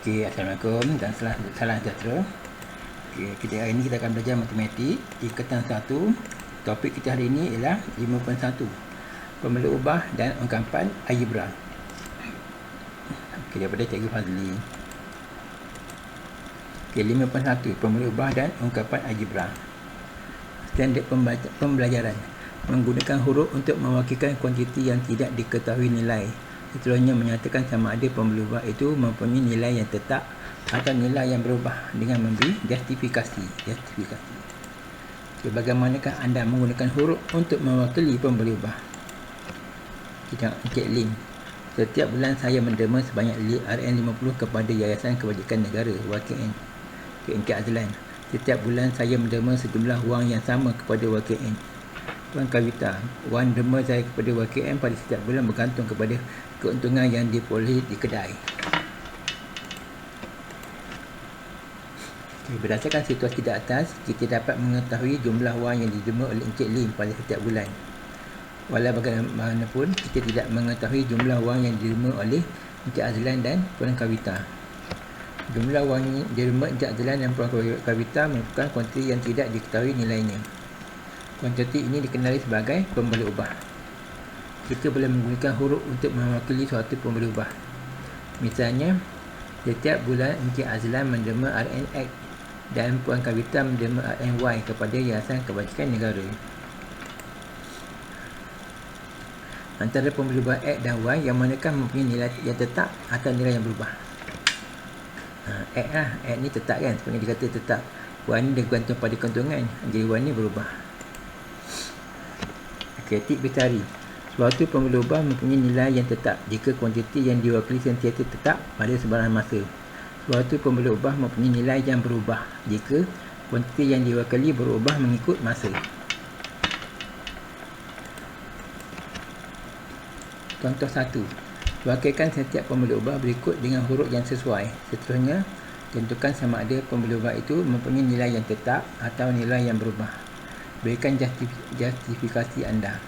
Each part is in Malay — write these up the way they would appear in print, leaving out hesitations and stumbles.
Okey, Assalamualaikum dan salam sejahtera. Okey, hari ini kita akan belajar matematik tingkatan 1. Topik kita hari ini ialah 5.1, Formula ubah dan ungkapan algebra. Okey, daripada Cikgu Fazli. Okey, 5.1, Formula ubah dan ungkapan algebra. Standard pembelajaran: menggunakan huruf untuk mewakilkan kuantiti yang tidak diketahui nilai. Seterusnya menyatakan sama ada formula ubah itu mempunyai nilai yang tetap atau nilai yang berubah dengan memberi justifikasi. Okay, bagaimanakah anda menggunakan huruf untuk mewakili formula ubah? Kita cek link. Setiap bulan saya menderma sebanyak Rn50 kepada Yayasan Kebajikan Negara YKN ke Azlan. Setiap bulan saya menderma sejumlah wang yang sama kepada YKN. Tuan Kavita, wang derma saya kepada YKN pada setiap bulan bergantung kepada keuntungan yang diperoleh di kedai. Okay, berdasarkan situasi di atas, kita dapat mengetahui jumlah wang yang diderma oleh Encik Lim pada setiap bulan. Walau bagaimanapun, kita tidak mengetahui jumlah wang yang diderma oleh Encik Azlan dan Puan Kavita. Jumlah wang yang diderma Encik Azlan dan Puan Kavita merupakan kuantiti yang tidak diketahui nilainya. Kuantiti ini dikenali sebagai formula ubah. Kita boleh menggunakan huruf untuk mewakili suatu formula ubah. Misalnya, setiap bulan Encik Azlan menderma Rnx dan Puan Kavita menderma Rny kepada Yayasan Kebajikan Negara. Antara formula ubah X dan Y, yang manakah mempunyai nilai yang tetap atau nilai yang berubah? X lah, X ni tetap kan, sebenarnya dia kata tetap. Y ni dia bergantung pada keuntungan, jadi Y ni berubah. Okey, tip bercari. Suatu formula ubah mempunyai nilai yang tetap jika kuantiti yang diwakili sentiasa tetap pada sebarang masa. Suatu formula ubah mempunyai nilai yang berubah jika kuantiti yang diwakili berubah mengikut masa. Contoh 1. Wakilkan setiap formula ubah berikut dengan huruf yang sesuai. Seterusnya, tentukan sama ada formula ubah itu mempunyai nilai yang tetap atau nilai yang berubah. Berikan justifikasi anda.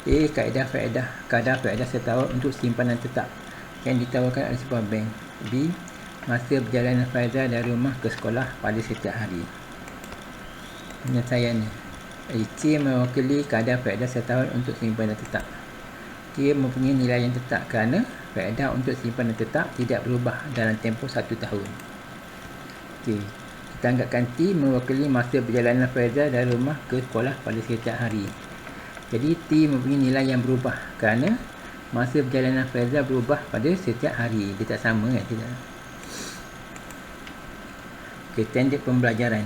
A. Kadar faedah setahun untuk simpanan tetap yang ditawarkan oleh sebuah bank. B. Masa perjalanan Faizal dari rumah ke sekolah pada setiap hari. Penyelesaiannya: C. Mewakili kadar faedah setahun untuk simpanan tetap. C. Mempunyai nilai yang tetap kerana faedah untuk simpanan tetap tidak berubah dalam tempoh 1 tahun. Okay. Kita anggapkan T mewakili masa perjalanan Faizal dari rumah ke sekolah pada setiap hari. Jadi T mempunyai nilai yang berubah kerana masa perjalanan Faizal berubah pada setiap hari. Dia tak sama kan? Tidak. Okay, standard pembelajaran: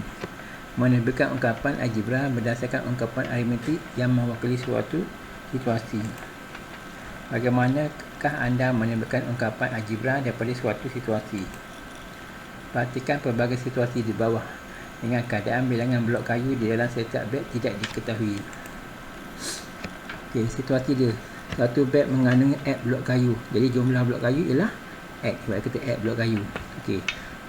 menerbitkan ungkapan algebra berdasarkan ungkapan aritmetik yang mewakili suatu situasi. Bagaimanakah anda menerbitkan ungkapan algebra daripada suatu situasi? Perhatikan pelbagai situasi di bawah dengan keadaan bilangan blok kayu di dalam setiap beg tidak diketahui. Okey, situasi dia, satu beg mengandungi X blok kayu. Jadi jumlah blok kayu ialah X. Sebab kata X blok kayu. Okey,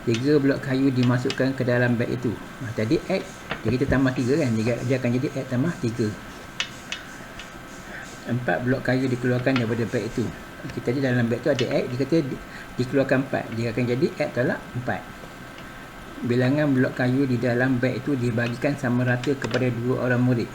3 blok kayu dimasukkan ke dalam beg itu. Tadi X, jadi kita tambah 3 kan, dia akan jadi X tambah 3. 4 blok kayu dikeluarkan daripada beg itu. Okey, tadi dalam beg tu ada X, dia kata dikeluarkan 4, dia akan jadi X tolak 4. Bilangan blok kayu di dalam beg itu dibagikan sama rata kepada 2 orang murid.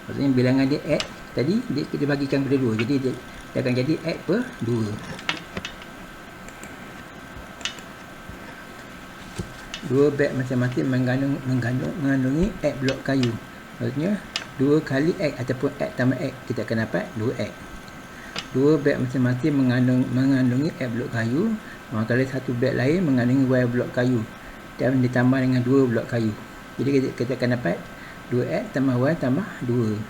Maksudnya bilangan dia X tadi dia bagikan kepada 2, jadi dia akan jadi X per 2. 2 beg masing-masing mengandungi X blok kayu. Maksudnya 2 kali X ataupun X tambah X, kita akan dapat 2X. 2 beg masing-masing mengandungi X blok kayu, manakala satu beg lain mengandungi Y blok kayu dan ditambah dengan 2 blok kayu. Jadi kita akan dapat 2X tambah Y tambah 2.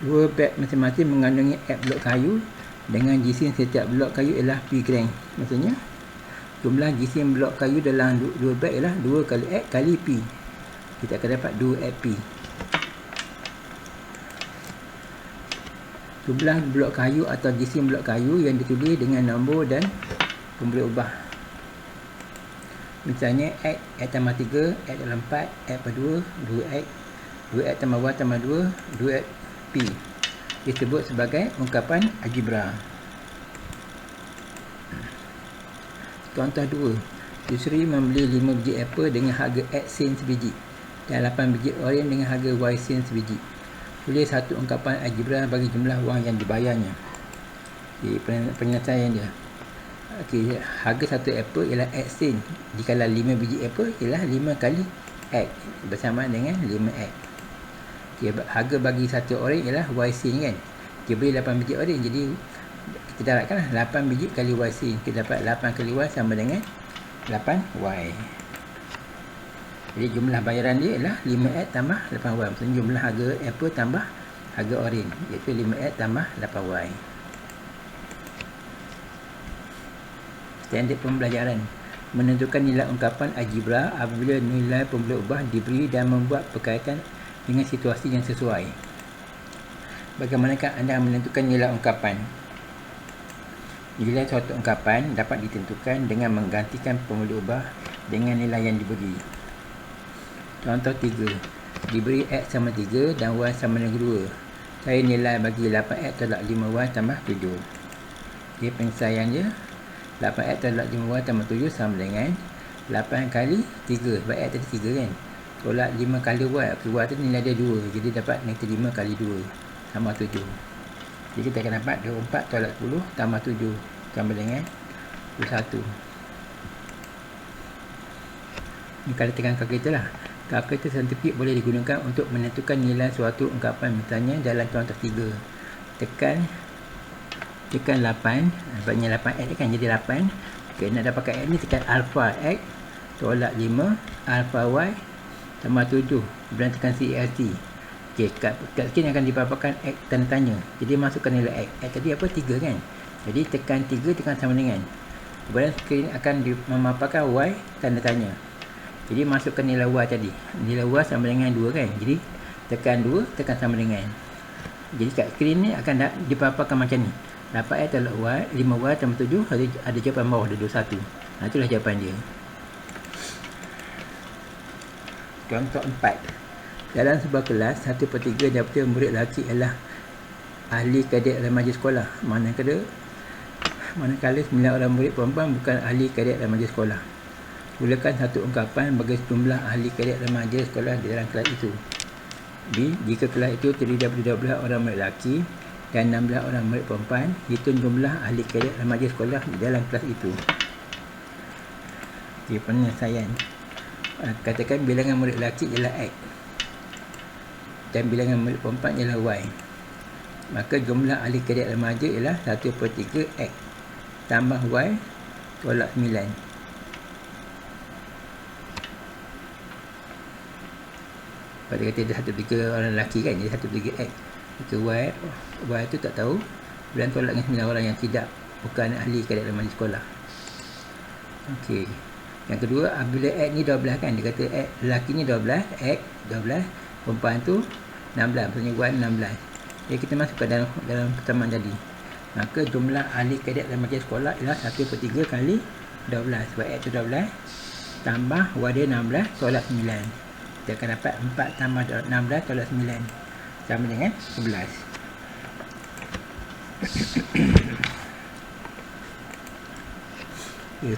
2 beg masing-masing mengandungi X blok kayu dengan jisim setiap blok kayu ialah P gram. Maksudnya jumlah jisim blok kayu dalam 2 beg ialah 2 kali X kali P. Kita akan dapat 2XP. Jumlah blok kayu atau jisim blok kayu yang ditulis dengan nombor dan formula ubah. Misalnya X tambah 3, X dalam 4, X per 2, 2X, 2X tambah Y tambah 2, 2XP. Disebut sebagai ungkapan algebra. Contoh 2. Yusri membeli 5 biji apple dengan harga X sen sebiji dan 8 biji oren dengan harga Y sen sebiji. Tulis satu ungkapan algebra bagi jumlah wang yang dibayarnya. Penyelesaian dia. Okey, harga satu apple ialah X sen. Jikalau 5 biji apple ialah 5 kali X bersamaan dengan 5X. Okay, harga bagi satu oren ialah Y sen kan. Dia beli 8 biji oren, jadi kita dapatkan 8 biji kali Y sen. Kita dapat 8 kali Y sama dengan 8Y. Jadi jumlah bayaran dia ialah 5X tambah 8Y. Maksudnya jumlah harga apple tambah harga oren, iaitu 5X tambah 8Y. Standard pembelajaran. Menentukan nilai ungkapan algebra apabila nilai pemboleh ubah diberi dan membuat perkaitan dengan situasi yang sesuai. Bagaimanakah anda menentukan nilai ungkapan? Nilai suatu ungkapan dapat ditentukan dengan menggantikan pemboleh ubah dengan nilai yang diberi. Contoh 3. Diberi X sama 3 dan Y sama dengan 2. Cari nilai bagi 8X tolak 5Y tambah 7. Dia penyelesaian dia. 8X tolak 5Y tambah 7 sama dengan 8 kali 3. Sebab X tadi 3 kan. Tolak 5 kali Y. Y tu nilai dia 2. Jadi dapat -5 kali 2 sama 7. Jadi kita akan dapat 24 tolak 10 tambah 7 sama dengan 21. Ini kalau tekan kalkulator lah. Kalkulator saintifik boleh digunakan untuk menentukan nilai suatu ungkapan. Misalnya dalam contoh 3. Tekan 8. Sebabnya 8X kan jadi 8. Okay, nak dapatkan X ni tekan alpha X tolak 5 alpha Y tambah 7. Kemudian tekan CLC. Okay, kat sini akan dipaparkan X tanda tanya. Jadi masukkan nilai X. X tadi apa? 3 kan. Jadi tekan 3 tekan sama dengan. Kemudian skrin akan memaparkan Y tanda tanya. Jadi masukkan nilai Y tadi. Nilai Y sama dengan 2 kan. Jadi tekan 2 tekan sama dengan. Jadi kat skrin ni akan dipaparkan macam ni. 8X tolak Y 5Y tambah 7 ada jawapan bawah ada 21. Itulah jawapan dia. Contoh 4. Dalam sebuah kelas 1/3 daripada murid lelaki ialah ahli kadek remaja sekolah. Manakala 9 orang murid perempuan bukan ahli kadek remaja sekolah. Mulakan satu ungkapan bagi jumlah ahli kadek remaja sekolah di dalam kelas itu. B. Jika kelas itu terdiri daripada 12 orang murid lelaki dan 16 orang murid perempuan, hitung jumlah ahli kadek remaja sekolah di dalam kelas itu. Okay, penyelesaian. Katakan bilangan murid lelaki ialah X dan bilangan murid perempuan ialah Y. Maka jumlah ahli kadek remaja ialah 1/3 X tambah Y tolak 9. Pada kata dia 1/3 orang lelaki kan, jadi 1/3 X. Maka Y tu tak tahu. Kemudian tolak dengan 9 orang yang bukan ahli kadek remaja sekolah. Okey. Yang kedua, apabila X ni 12 kan, dia kata X lelaki ni 12, X 12, perempuan tu 16, maksudnya Y 16. Jadi kita masukkan dalam pertemuan tadi. Maka jumlah ahli kadek remaja sekolah ialah 1/3 kali 12. Sebab X tu 12 tambah Y dia 16 tolak 9. Kita akan dapat 4 tambah 16 tolak 9 sama dengan 11.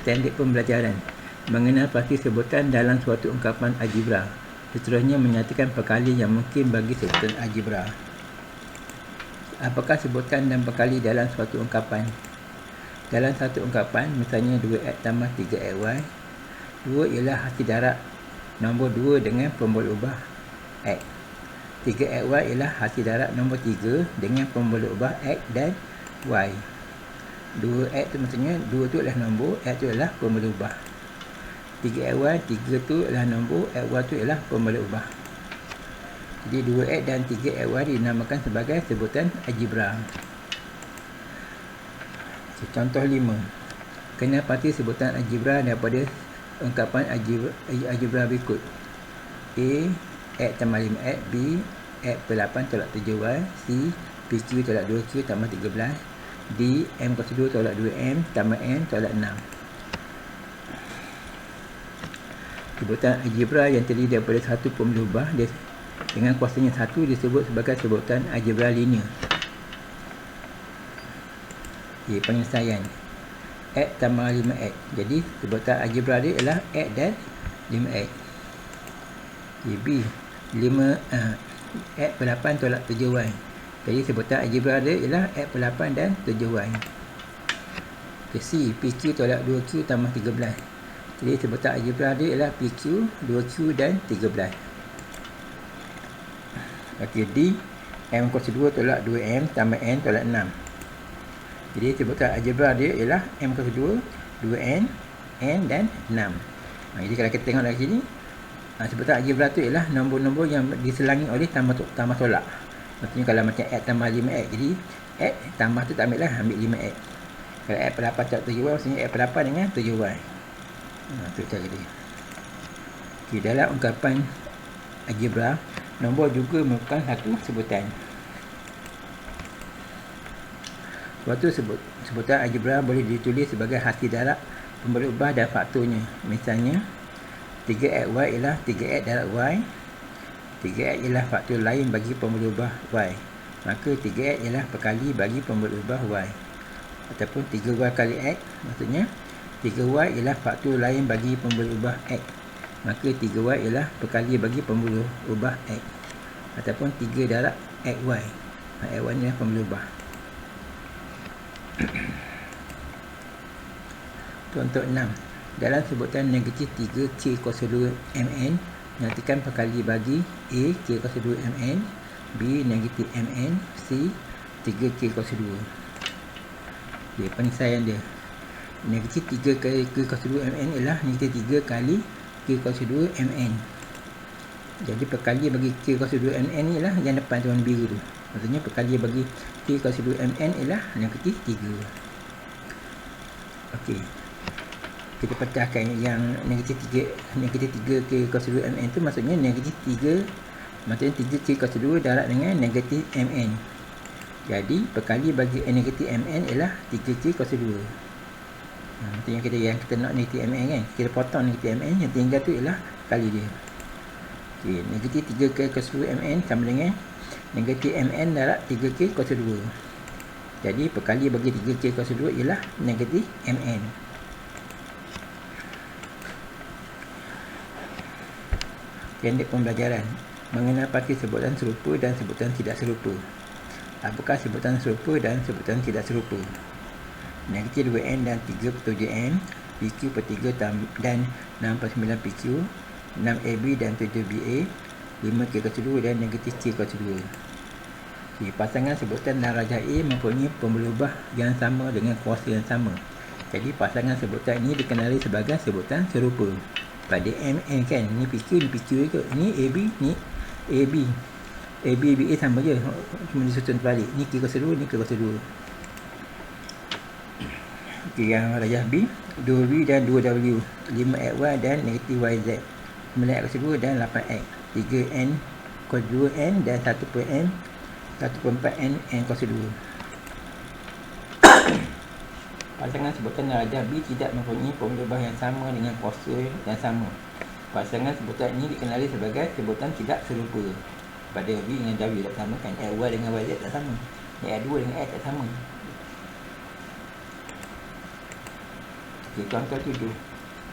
Standard pembelajaran. Mengenal pasti sebutan dalam suatu ungkapan algebra. Seterusnya menyatakan perkali yang mungkin bagi sebutan algebra. Apakah sebutan dan perkali dalam suatu ungkapan? Dalam satu ungkapan, misalnya 2X tambah 3XY, 2 ialah hasil darab nombor 2 dengan pemboleh ubah X. 3XY ialah hasil darab nombor 3 dengan pemboleh ubah X dan Y. 2X tu maksudnya 2 tu adalah nombor, X tu adalah pemboleh ubah. 3XY, 3 tu adalah nombor, XY tu adalah pemboleh ubah. Jadi 2X dan 3XY dinamakan sebagai sebutan algebra. Contoh 5. Kenal pasti sebutan algebra daripada ungkapan algebra berikut. A. X tambah 5X. B. X per 8 tolak 7Y. C. PQ tolak 2Q tambah 13. D. M kuasa 2 tolak 2M tambah N tolak 6. Sebutan algebra yang terdiri daripada satu pemboleh ubah dengan kuasanya 1 disebut sebagai sebutan algebra linear. Penyelesaian. X tambah 5X. Jadi sebutan algebra dia ialah X dan 5X. Okay, B 5 X per 8 tolak 7Y. Jadi sebutan algebra dia ialah X per 8 dan 7Y. Okay, C PQ tolak 2Q tambah 13. Jadi sebutan algebra dia ialah PQ, 2Q dan 13. Okey, D M kuasa 2 tolak 2M tambah N tolak 6. Jadi sebutan algebra dia ialah M kuasa 2, 2N, N dan 6. Jadi kalau kita tengok dari sini, sebutan algebra tu ialah nombor-nombor yang diselangi oleh tambah tolak. Maksudnya kalau macam X tambah 5X, jadi X tambah tu tak ambil lah, ambil 5X. Kalau X per 8 tolak 7Y, maksudnya X per 8 dengan 7Y. Itu cara dia. Okay, dalam ungkapan algebra, nombor juga merupakan satu sebutan. Suatu sebutan algebra boleh ditulis sebagai hasil darab, pemboleh ubah dan faktornya. Misalnya 3xy ialah 3x darab y. 3x ialah faktor lain bagi pemboleh ubah y. Maka 3x ialah perkali bagi pemboleh ubah y. Ataupun 3y kali x, maksudnya 3y ialah faktor lain bagi pemboleh ubah x. Maka 3y ialah perkali bagi pemboleh ubah x. Ataupun 3 darab xy. Xy ni adalah pemboleh ubah. Contoh 6. Dalam sebutan negatif 3k kuasa 2 mn, nyatakan perkali bagi A k kuasa 2 mn, B negatif mn, C 3k kuasa 2. Okay, penyelesaian dia. Negatif 3 kali k kuasa 2 mn ialah negatif 3 kali k kuasa 2 mn. Jadi perkali bagi k kuasa 2 mn ni ialah yang depan tu warna biru tu. Maksudnya perkali bagi k kuasa 2 mn ialah negatif 3. Okey. Kita pecahkan yang negatif 3 k kuasa 2 mn tu, maksudnya negatif 3, maksudnya 3 k kuasa 2 darab dengan negatif mn. Jadi perkali bagi negatif mn ialah 3k kuasa 2. Maksudnya kita nak negatif mn kan, kita potong negatif mn, yang tinggal tu ialah kali dia. Okey, negatif 3k kuasa 2 mn sama dengan negatif mn darab 3k kuasa 2. Jadi perkali bagi 3k kuasa 2 ialah negatif mn. Pendek pembelajaran. Mengenal pasti sebutan serupa dan sebutan tidak serupa. Apakah sebutan serupa dan sebutan tidak serupa? Negatif 2n dan 3/7n, PQ per 3 dan 6/9 PQ, 6AB dan 7BA, 5k kuasa 2 dan negatif k kuasa 2. Okay, pasangan sebutan dan rajah A mempunyai pemboleh ubah yang sama dengan kuasa yang sama. Jadi pasangan sebutan ini dikenali sebagai sebutan serupa. Pada MN kan, ni PQ, ni PQ juga. Ni AB, ni AB. AB, BA sama je. Cuma disusun terbalik. Ni K kuasa 2, ni K kuasa 2. Okey, yang rajah B, 2V dan 2W, 5XY dan negatif YZ, 9X kuasa 2 dan 8X, 3N kuasa 2N dan 1/N, 1/4N, N kuasa 2. Pasangan sebutan dan rajah B tidak mempunyai pemboleh ubah yang sama dengan kuasa yang sama. Pasangan sebutan ini dikenali sebagai sebutan tidak serupa. Pada V dengan W tak sama kan, Y dengan YZ tak sama, Y2 dengan X tak sama. Okey, contoh 7.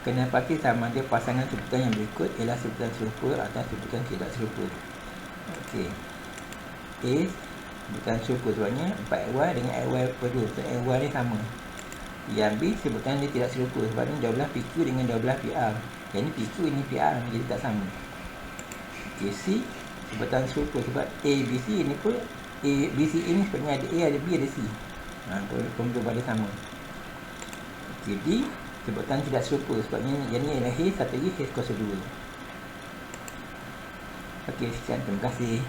Kena pasti sama ada pasangan sebutan yang berikut ialah sebutan serupa atau sebutan tidak serupa. Okey. A sebutan serupa sebabnya 4Y dengan XY per 2. So XY ni sama. Yang B sebutan dia tidak serupa sebabnya 12 PQ dengan 12 PR. Yang ni PQ, ini PR, jadi tak sama. Okay, C sebutan serupa sebab A, B, C ni pun A, B, C ini sebenarnya ada A, ada B, ada C. Pemboleh dia sama. Okay, D sebutan tidak serupa sebabnya yang ni adalah H, satu lagi H kuasa 2. Okey, sekian, terima kasih.